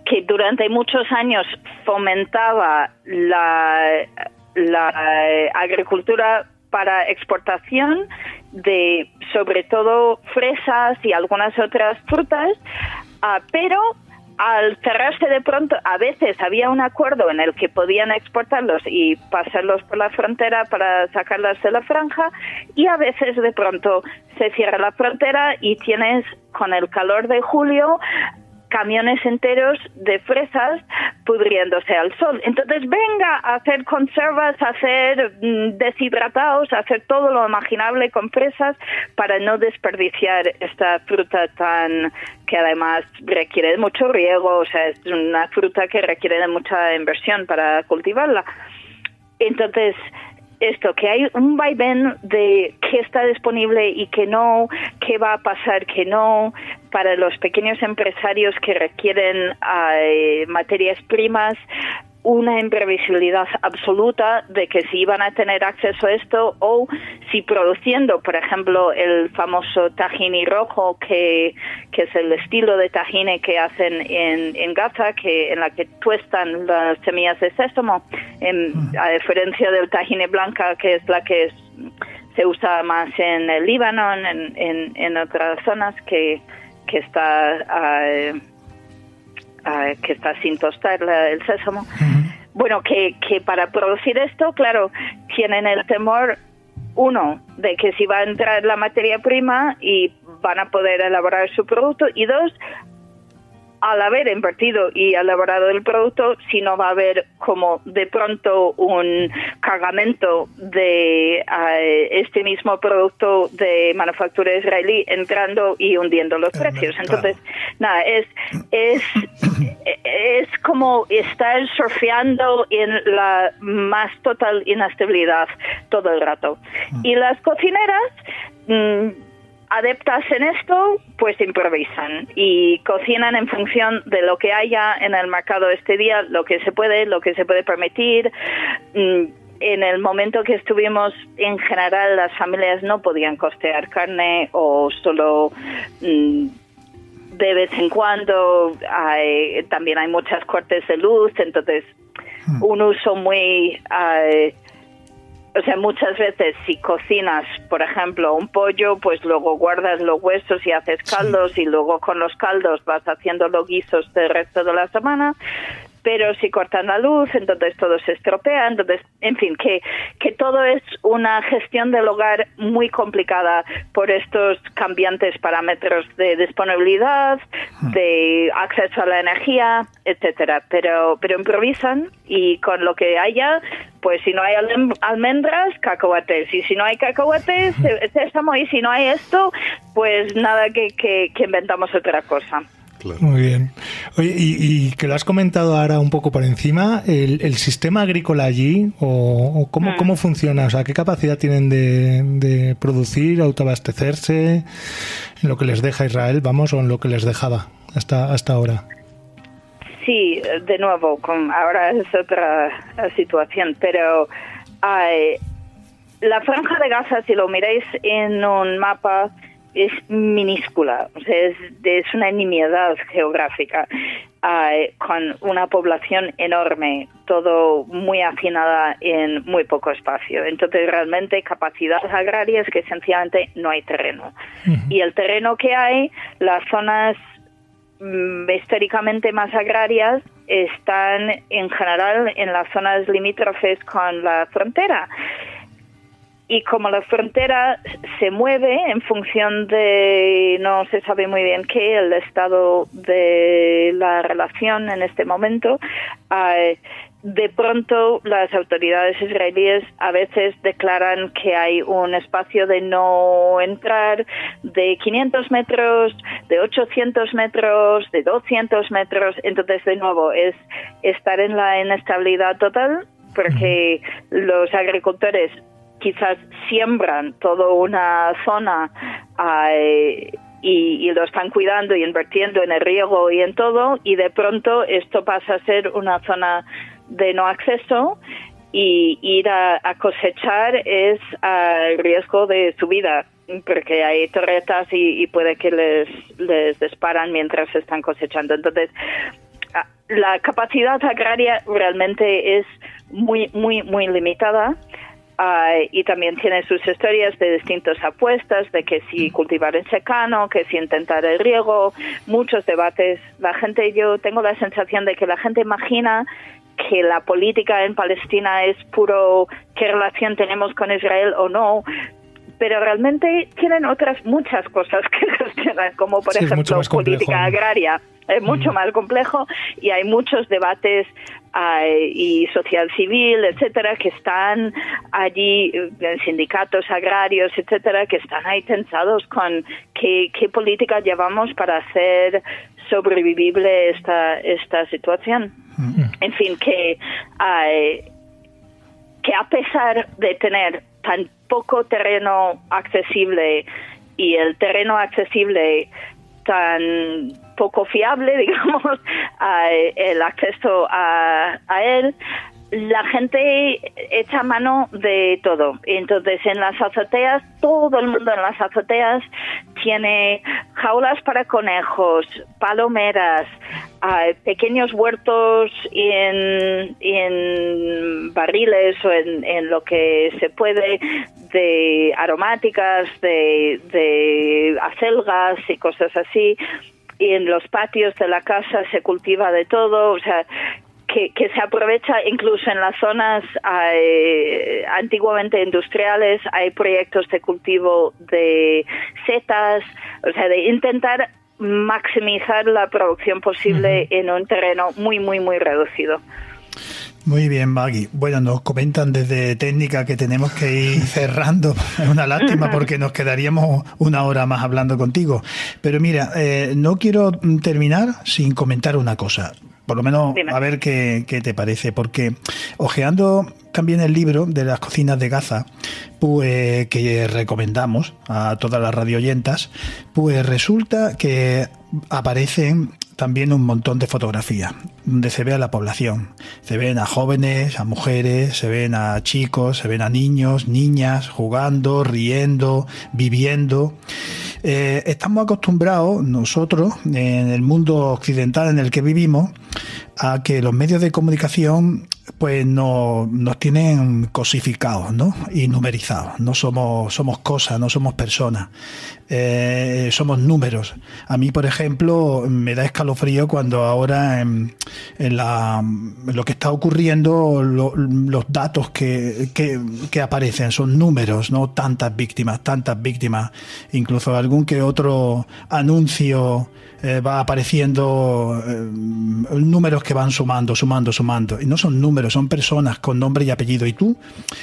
E: que durante muchos años fomentaba la agricultura para exportación de sobre todo fresas y algunas otras frutas, pero al cerrarse de pronto, a veces había un acuerdo en el que podían exportarlos y pasarlos por la frontera para sacarlas de la franja, y a veces de pronto se cierra la frontera y tienes, con el calor de julio, camiones enteros de fresas pudriéndose al sol. Entonces venga a hacer conservas, a hacer deshidratados, a hacer todo lo imaginable con fresas para no desperdiciar esta fruta que además requiere de mucho riego, o sea, es una fruta que requiere de mucha inversión para cultivarla. Entonces, esto, que hay un vaivén de qué está disponible y qué no, qué va a pasar, qué no, para los pequeños empresarios que requieren materias primas, una imprevisibilidad absoluta de que si iban a tener acceso a esto, o si produciendo, por ejemplo, el famoso tahini rojo, que es el estilo de tahini que hacen en Gaza, en la que tuestan las semillas de sésamo, a diferencia del tahini blanca, que es la que se usa más en el Líbano, en otras zonas que está sin tostar el sésamo. Bueno, que para producir esto, claro, tienen el temor, uno, de que si va a entrar la materia prima y van a poder elaborar su producto, y dos, al haber invertido y elaborado el producto, si no va a haber como de pronto un cargamento de este mismo producto de manufactura israelí entrando y hundiendo los precios. Entonces, nada, es como estar surfeando en la más total inestabilidad todo el rato. Y las cocineras adeptas en esto, pues improvisan y cocinan en función de lo que haya en el mercado este día, lo que se puede permitir. En el momento que estuvimos, en general, las familias no podían costear carne, o solo de vez en cuando. También hay muchas cortes de luz, entonces un uso muy... O sea, muchas veces si cocinas, por ejemplo, un pollo, pues luego guardas los huesos y haces caldos, y luego con los caldos vas haciendo los guisos del resto de la semana. Pero si cortan la luz, entonces todo se estropea. Entonces, en fin, que todo es una gestión del hogar muy complicada por estos cambiantes parámetros de disponibilidad, de acceso a la energía, etcétera. Pero improvisan, y con lo que haya, pues si no hay almendras, cacahuates, y si no hay cacahuates, sésamo, y si no hay esto, pues nada, que inventamos otra cosa.
B: Claro.
D: Muy bien. Oye, y que lo has comentado ahora un poco por encima, el sistema agrícola allí, o cómo funciona, o sea, qué capacidad tienen de producir, autoabastecerse, en lo que les deja Israel, vamos, o en lo que les dejaba hasta ahora.
E: Sí, de nuevo, ahora es otra situación, pero la Franja de Gaza, si lo miráis en un mapa, es minúscula, o sea, es una nimiedad geográfica, con una población enorme, todo muy hacinada en muy poco espacio. Entonces, realmente, capacidad agraria es que sencillamente no hay terreno. Y el terreno que hay, las zonas históricamente más agrarias, están en general en las zonas limítrofes con la frontera. Y como la frontera se mueve en función de, no se sabe muy bien qué, el estado de la relación en este momento, de pronto las autoridades israelíes a veces declaran que hay un espacio de no entrar de 500 metros, de 800 metros, de 200 metros. Entonces, de nuevo, es estar en la inestabilidad total, porque los agricultores quizás siembran toda una zona y lo están cuidando y invirtiendo en el riego y en todo, y de pronto esto pasa a ser una zona de no acceso, y ir a cosechar es al riesgo de su vida, porque hay torretas y puede que les disparan mientras están cosechando. Entonces, la capacidad agraria realmente es muy, muy, muy limitada. Y también tiene sus historias de distintas apuestas, de que si cultivar en secano, que si intentar el riego, muchos debates. Yo tengo la sensación de que la gente imagina que la política en Palestina es puro qué relación tenemos con Israel o no, pero realmente tienen otras muchas cosas que gestionar, como por ejemplo política agraria. Es mucho más complejo, y hay muchos debates y sociedad civil, etcétera, que están allí, sindicatos agrarios, etcétera, que están ahí tensados con qué política llevamos para hacer sobrevivible esta situación. En fin, que a pesar de tener tan poco terreno accesible, y el terreno accesible tan poco fiable, digamos, el acceso a él, la gente echa mano de todo. Entonces, en las azoteas, todo el mundo en las azoteas tiene jaulas para conejos, palomeras, pequeños huertos en barriles o en lo que se puede, de aromáticas, de acelgas y cosas así. Y en los patios de la casa se cultiva de todo, o sea, que se aprovecha incluso en las zonas antiguamente industriales. Hay proyectos de cultivo de setas, o sea, de intentar maximizar la producción posible en un terreno muy, muy, muy reducido.
C: Muy bien, Maggie. Bueno, nos comentan desde técnica que tenemos que ir cerrando. Es una lástima porque nos quedaríamos una hora más hablando contigo. Pero mira, no quiero terminar sin comentar una cosa. Por lo menos, dime, a ver qué te parece. Porque hojeando también el libro de las cocinas de Gaza, pues que recomendamos a todas las radioyentas, pues resulta que aparecen también un montón de fotografías donde se ve a la población. Se ven a jóvenes, a mujeres, se ven a chicos, se ven a niños, niñas, jugando, riendo, viviendo. Estamos acostumbrados nosotros, en el mundo occidental en el que vivimos, a que los medios de comunicación pues nos tienen cosificados, ¿no? Y numerizados. No somos cosas, no somos personas. Somos números. A mí, por ejemplo, me da escalofrío cuando ahora en lo que está ocurriendo, los datos que aparecen son números, no tantas víctimas. Incluso algún que otro anuncio va apareciendo, números que van sumando. Y no son números, son personas con nombre y apellido. Y tú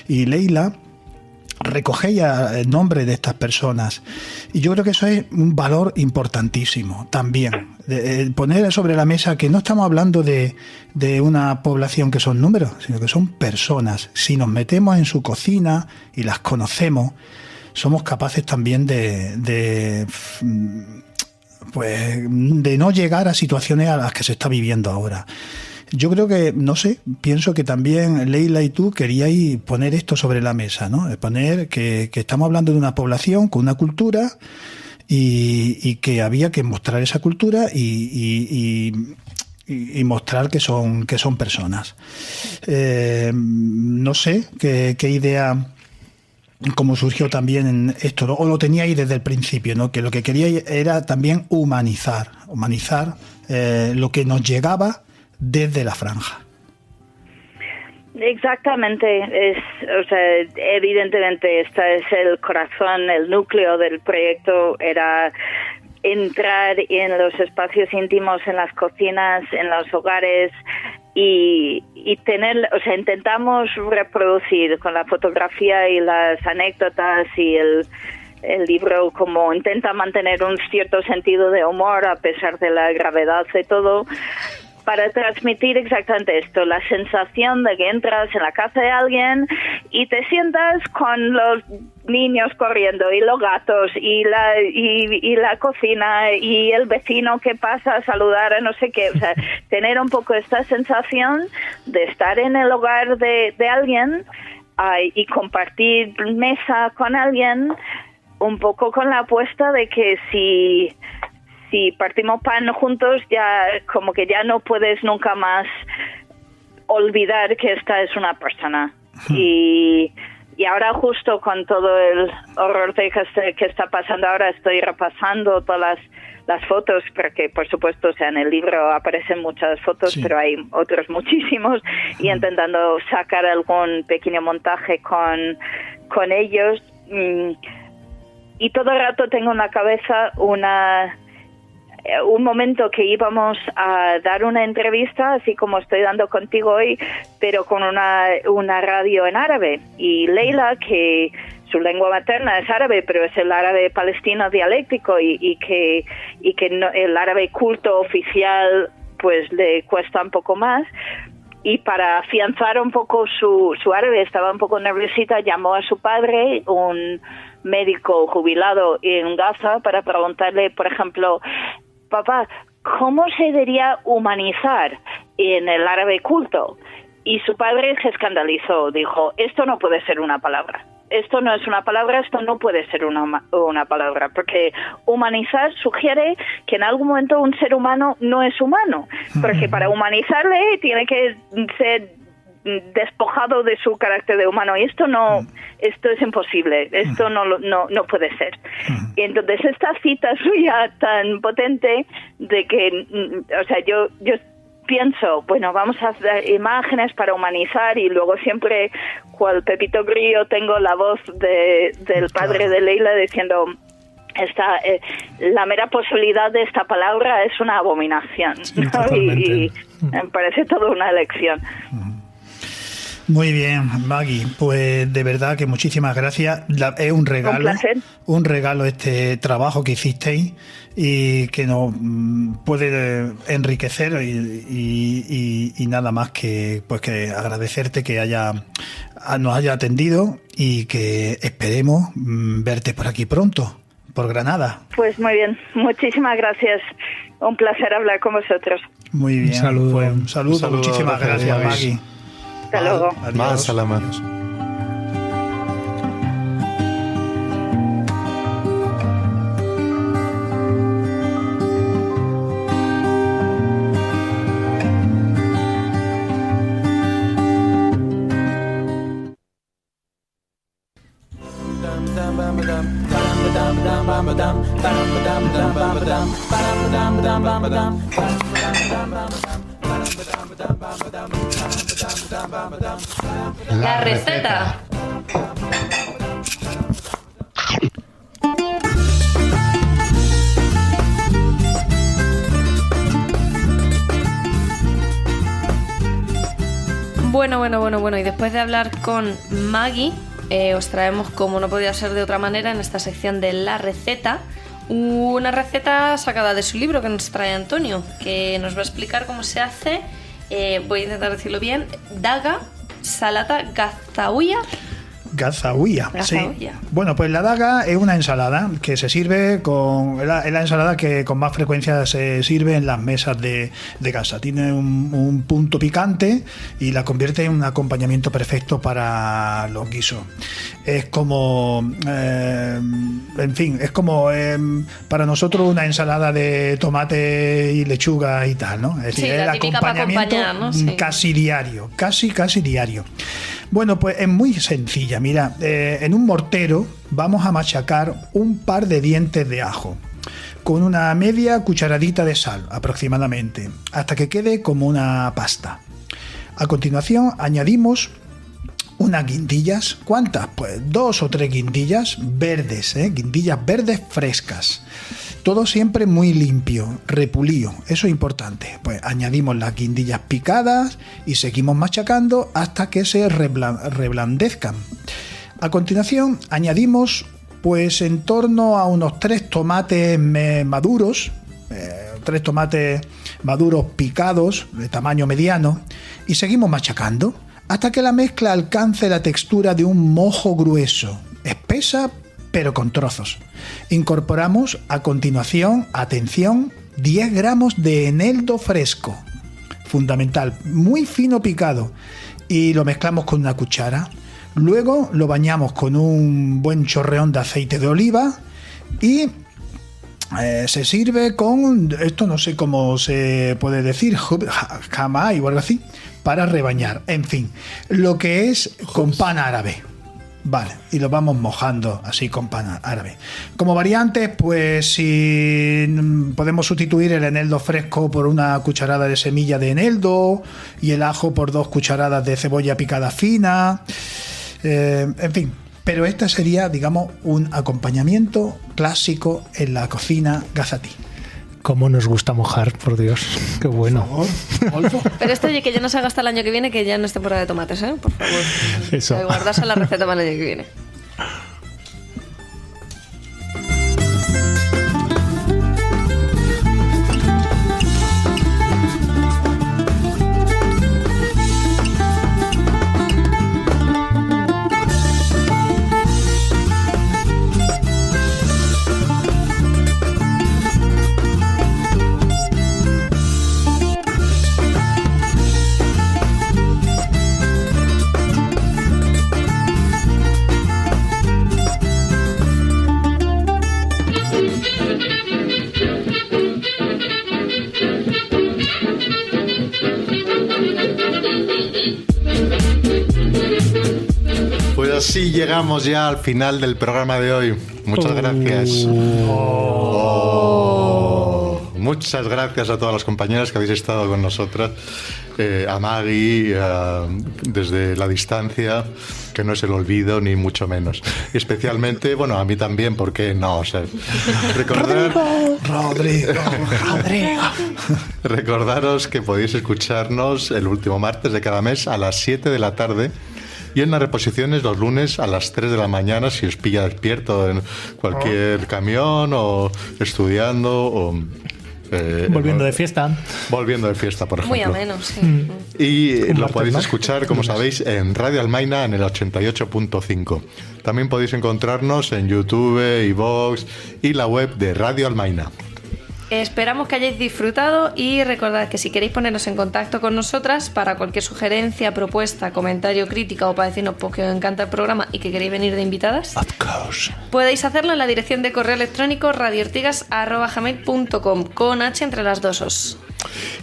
C: y Leila recogéis el nombre de estas personas, y yo creo que eso es un valor importantísimo también, poner sobre la mesa que no estamos hablando de una población que son números, sino que son personas. Si nos metemos en su cocina y las conocemos, somos capaces también de no llegar a situaciones a las que se está viviendo ahora. Yo creo que, no sé, pienso que también Leila y tú queríais poner esto sobre la mesa, ¿no? Poner que estamos hablando de una población con una cultura y que había que mostrar esa cultura y mostrar que son personas. No sé qué idea, cómo surgió también en esto, ¿no? O lo teníais desde el principio, ¿no? Que lo que queríais era también humanizar lo que nos llegaba desde la franja.
E: Exactamente, evidentemente este es el corazón, el núcleo del proyecto, era entrar en los espacios íntimos, en las cocinas, en los hogares, y tener, o sea, intentamos reproducir con la fotografía y las anécdotas y el libro, como intenta mantener un cierto sentido de humor a pesar de la gravedad de todo, para transmitir exactamente esto, la sensación de que entras en la casa de alguien y te sientas con los niños corriendo y los gatos y la cocina y el vecino que pasa a saludar a no sé qué, o sea, tener un poco esta sensación de estar en el hogar de alguien y compartir mesa con alguien, un poco con la apuesta de que si partimos pan juntos, ya como que ya no puedes nunca más olvidar que esta es una persona. Y ahora, justo con todo el horror que está pasando ahora, estoy repasando todas las fotos, porque por supuesto, o sea, en el libro aparecen muchas fotos, sí, pero hay otros muchísimos, y intentando sacar algún pequeño montaje con ellos. Y todo el rato tengo en la cabeza un momento que íbamos a dar una entrevista, así como estoy dando contigo hoy, pero con una radio en árabe. Y Leila, que su lengua materna es árabe, pero es el árabe palestino dialéctico y que no, el árabe culto oficial pues le cuesta un poco más. Y para afianzar un poco su árabe, estaba un poco nerviosita, llamó a su padre, un médico jubilado en Gaza, para preguntarle, por ejemplo, papá, ¿cómo se debería humanizar en el árabe culto? Y su padre se escandalizó, dijo, esto no puede ser una palabra. Esto no es una palabra, esto no puede ser una palabra, porque humanizar sugiere que en algún momento un ser humano no es humano, porque para humanizarle tiene que ser despojado de su carácter de humano, y esto es imposible, esto no puede ser. Y entonces esta cita suya tan potente de que, o sea, yo pienso, bueno, vamos a hacer imágenes para humanizar, y luego siempre, cual Pepito Grillo, tengo la voz del padre de Leila diciendo, la mera posibilidad de esta palabra es una abominación,
C: sí,
E: ¿no? Y me parece toda una elección.
C: Muy bien, Maggie, pues de verdad que muchísimas gracias. Es un regalo,
E: un placer.
C: Un regalo este trabajo que hicisteis y que nos puede enriquecer y nada más que agradecerte que nos haya atendido y que esperemos verte por aquí pronto, por Granada.
E: Pues muy bien, muchísimas gracias. Un placer hablar con vosotros.
C: Muy bien, un saludo. Muchísimas gracias, Maggie.
E: Hasta luego.
B: Más salamas.
A: La receta. Bueno, y después de hablar con Maggie, os traemos, como no podía ser de otra manera, en esta sección de la receta, una receta sacada de su libro que nos trae Antonio, que nos va a explicar cómo se hace, voy a intentar decirlo bien, daga salata gazaouya.
C: Gazaouya, sí. Bueno, pues la daga es una ensalada que se sirve es la ensalada que con más frecuencia se sirve en las mesas de casa. Tiene un punto picante y la convierte en un acompañamiento perfecto para los guisos. Es como, es como para nosotros una ensalada de tomate y lechuga y tal, ¿no? Es decir, el acompañamiento, ¿no? Sí. Casi diario. Bueno, pues es muy sencilla. Mira, en un mortero vamos a machacar un par de dientes de ajo con una media cucharadita de sal aproximadamente, hasta que quede como una pasta. A continuación añadimos unas guindillas. ¿Cuántas? Pues 2 o 3 guindillas verdes, guindillas verdes frescas. Todo siempre muy limpio, repulío, eso es importante. Pues añadimos las guindillas picadas y seguimos machacando hasta que se reblandezcan. A continuación añadimos pues en torno a unos 3 tomates maduros, 3 tomates maduros picados de tamaño mediano, y seguimos machacando hasta que la mezcla alcance la textura de un mojo grueso, espesa pero con trozos. Incorporamos a continuación, atención, 10 gramos de eneldo fresco, fundamental, muy fino picado, y lo mezclamos con una cuchara. Luego lo bañamos con un buen chorreón de aceite de oliva y se sirve con, esto no sé cómo se puede decir, jamai o algo así, para rebañar. En fin, lo que es con pan árabe. Vale, y lo vamos mojando así con pan árabe. Como variante, pues si podemos sustituir el eneldo fresco por una cucharada de semilla de eneldo y el ajo por 2 cucharadas de cebolla picada fina. En fin, pero este sería, digamos, un acompañamiento clásico en la cocina gazatí.
D: Cómo nos gusta mojar, por Dios. Qué bueno.
C: Por favor,
A: Pero esto, oye, que ya no se haga hasta el año que viene, que ya no es temporada de tomates, ¿eh? Por favor.
D: Eso.
A: Guardarse la receta para el año que viene.
B: Pues así llegamos ya al final del programa de hoy. Muchas gracias. Muchas gracias a todas las compañeras que habéis estado con nosotras. A Maggie, desde la distancia, que no es el olvido, ni mucho menos. Y especialmente, bueno, a mí también, porque no, o sea,
C: Rodrigo.
B: Recordaros que podéis escucharnos el último martes de cada mes a las 7 de la tarde y en las reposiciones los lunes a las 3 de la mañana si os pilla despierto en cualquier camión o estudiando o...
D: Volviendo de fiesta.
B: Volviendo de fiesta, por ejemplo.
A: Muy ameno, sí.
B: Y lo
D: martes
B: podéis
D: más.
B: escuchar, como sabéis, en Radio Almaina en el 88.5. También podéis encontrarnos en YouTube, iVoox y la web de Radio Almaina.
A: Esperamos que hayáis disfrutado y recordad que si queréis poneros en contacto con nosotras para cualquier sugerencia, propuesta, comentario, crítica o para decirnos pues, que os encanta el programa y que queréis venir de invitadas,
D: Of course.
A: podéis hacerlo en la dirección de correo electrónico radioortigas@gmail.com con H entre las dos os.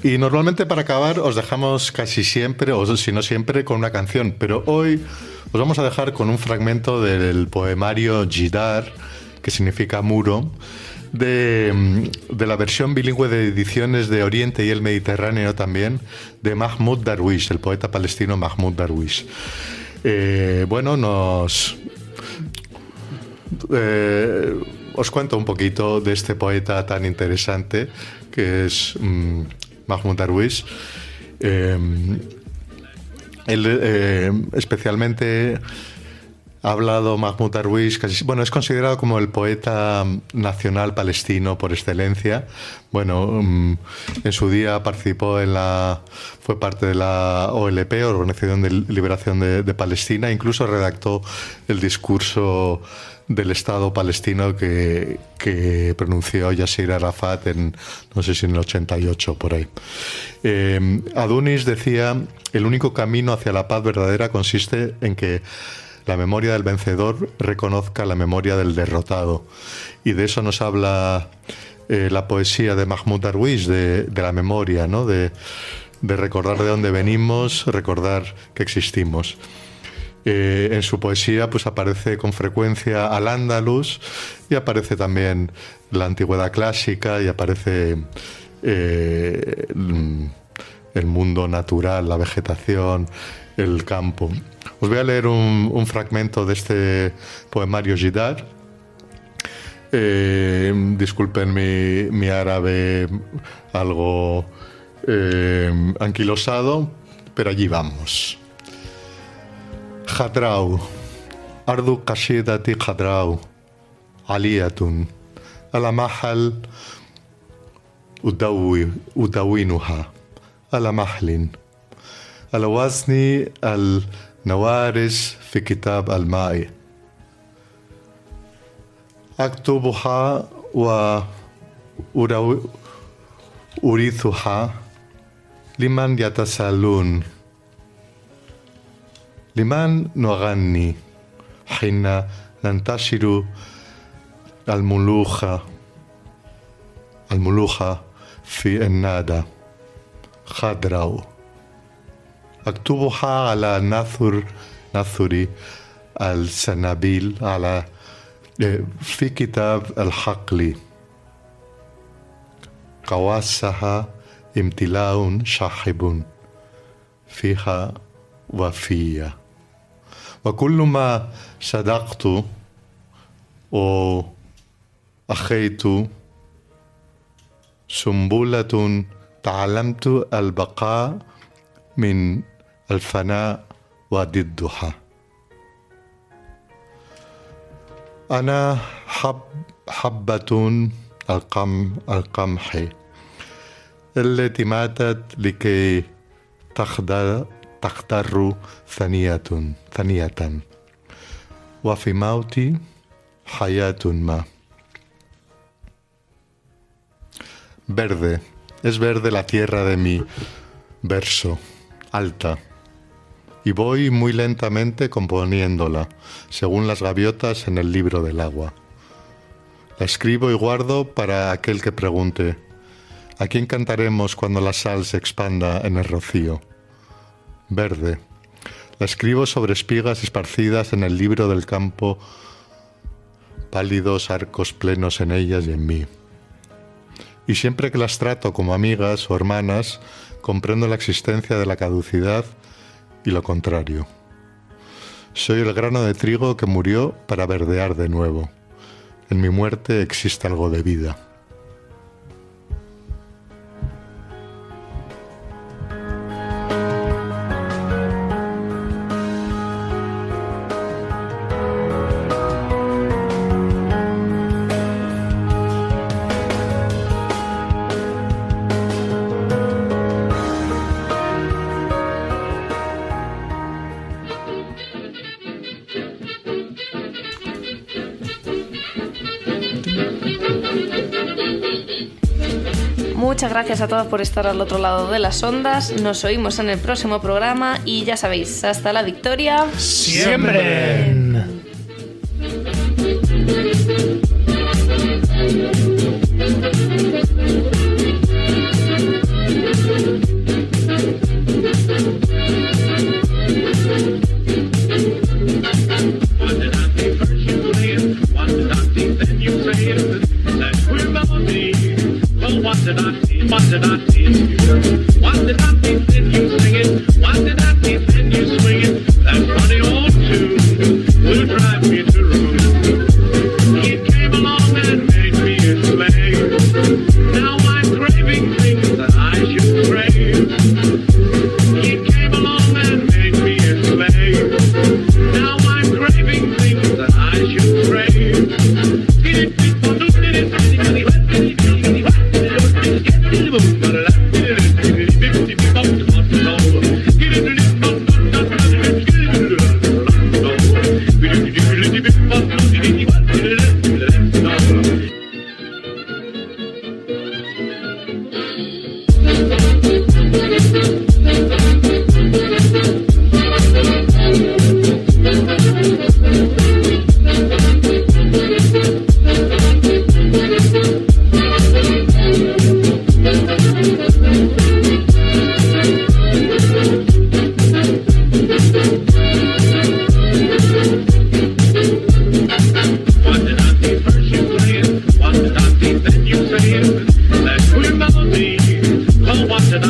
B: Y normalmente para acabar os dejamos casi siempre, o si no siempre, con una canción. Pero hoy os vamos a dejar con un fragmento del poemario Jidar, que significa muro, de la versión bilingüe de Ediciones de Oriente y el Mediterráneo también, de Mahmoud Darwish, el poeta palestino Mahmoud Darwish. Os cuento un poquito de este poeta tan interesante que es Mahmoud Darwish. Él especialmente ha hablado Mahmoud Darwish, es considerado como el poeta nacional palestino por excelencia. Bueno, en su día participó fue parte de la OLP, Organización de Liberación de Palestina, incluso redactó el discurso del Estado palestino que pronunció Yasser Arafat no sé si en el 88, por ahí. Adunis decía: el único camino hacia la paz verdadera consiste en que la memoria del vencedor reconozca la memoria del derrotado. Y de eso nos habla la poesía de Mahmoud Darwish, de la memoria, ¿no? De recordar de dónde venimos, recordar que existimos. En su poesía pues aparece con frecuencia Al-Ándalus y aparece también la antigüedad clásica y aparece el mundo natural, la vegetación, el campo. Os voy a leer un fragmento de este poemario Jidar. Disculpen mi árabe algo anquilosado, pero allí vamos. Hadrau, ardu kashidati hadrau, aliyatun, ala mahal udawinuha, ala mahlin, ala wazni al نوارس في كتاب الماء أكتبها وأورثها لمن يتساءلون لمن نغني حين ننتشر الملوخ في النادى خضراء أكتبها على نثر السنابيل على في كتاب الحقل قواسها امتلاء شاحب فيها وفية وكل ما صدقت وأخيت سنبلة تعلمت البقاء من الفناء وضدها أنا حبة القمح التي ماتت لكي تخضر ثانية وفي موتي حياة ما. Verde, es verde la tierra de mi verso, alta, y voy muy lentamente componiéndola, según las gaviotas en el libro del agua. La escribo y guardo para aquel que pregunte, ¿a quién cantaremos cuando la sal se expanda en el rocío? Verde, la escribo sobre espigas esparcidas en el libro del campo, pálidos arcos plenos en ellas y en mí. Y siempre que las trato como amigas o hermanas, comprendo la existencia de la caducidad y lo contrario. Soy el grano de trigo que murió para verdear de nuevo. En mi muerte existe algo de vida.
A: Muchas gracias a todos por estar al otro lado de las ondas. Nos oímos en el próximo programa y ya sabéis, hasta la victoria
C: ¡siempre!
F: What did I see? What did I think? Then you sing it. What did I think? Then you swing it. That funny old tune will drive me to ruin. It came along and made me a slave. Now I'm craving things that I should crave. It came along and made me a slave. Now I'm craving things that I should crave. What did I